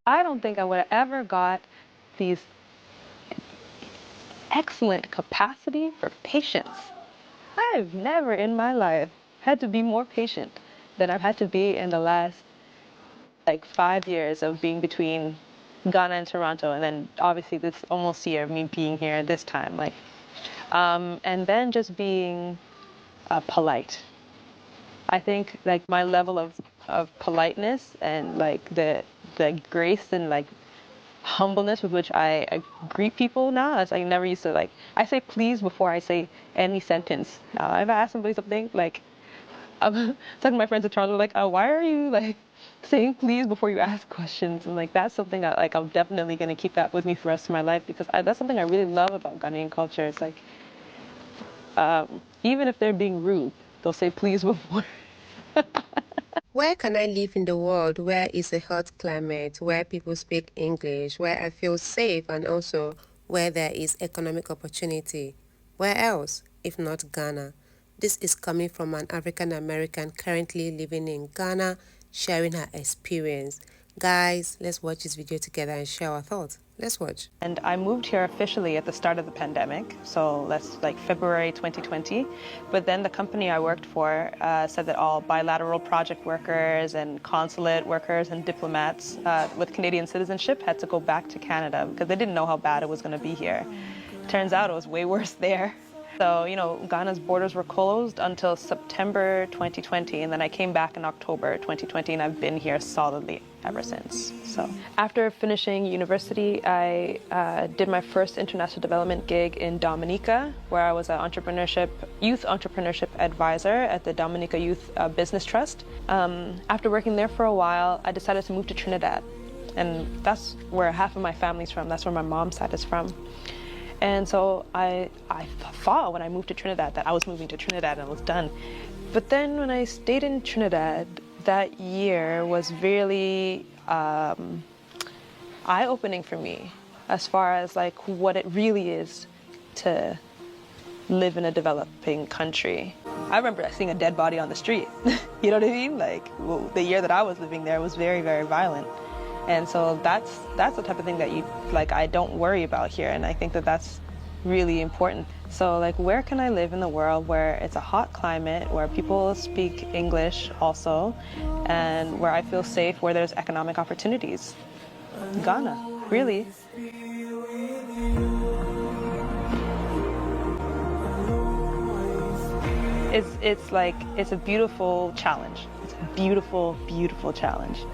I don't think I would have ever got these excellent capacity for patience. I've never in my life had to be more patient than I've had to be in the last like 5 years of being between Ghana and Toronto, and then obviously this almost year of me being here this time, and then just being polite. I think like my level of politeness and like the grace and like humbleness with which I greet people now, as I never used to like. I say please before I say any sentence. Now, if I ask somebody something, like I'm talking to my friends in Toronto, like, why are you like saying please before you ask questions? And like that's something that like I'm definitely gonna keep that with me for the rest of my life because that's something I really love about Ghanaian culture. It's like even if they're being rude, they'll say please before. Where can I live in the world where it's a hot climate, where people speak English, where I feel safe, and also where there is economic opportunity? Where else, if not Ghana? This is coming from an African American currently living in Ghana, sharing her experience. Guys, let's watch this video together and share our thoughts. Let's watch. And I moved here officially at the start of the pandemic, so that's like February 2020. But then the company I worked for said that all bilateral project workers and consulate workers and diplomats with Canadian citizenship had to go back to Canada because they didn't know how bad it was going to be here. Turns out it was way worse there. So, Ghana's borders were closed until September 2020, and then I came back in October 2020, and I've been here solidly ever since. So, after finishing university, I did my first international development gig in Dominica, where I was an youth entrepreneurship advisor at the Dominica Youth Business Trust. After working there for a while, I decided to move to Trinidad, and that's where half of my family's from. That's where my mom's side is from. And so I thought when I moved to Trinidad that I was moving to Trinidad and it was done. But then when I stayed in Trinidad, that year was really eye-opening for me as far as like what it really is to live in a developing country. I remember seeing a dead body on the street. You know what I mean? Like the year that I was living there was very, very violent. And so that's the type of thing that I don't worry about here, and I think that that's really important. So like where can I live in the world where it's a hot climate, where people speak English also, and where I feel safe, where there's economic opportunities? Ghana, really. It's a beautiful challenge. It's a beautiful, beautiful challenge.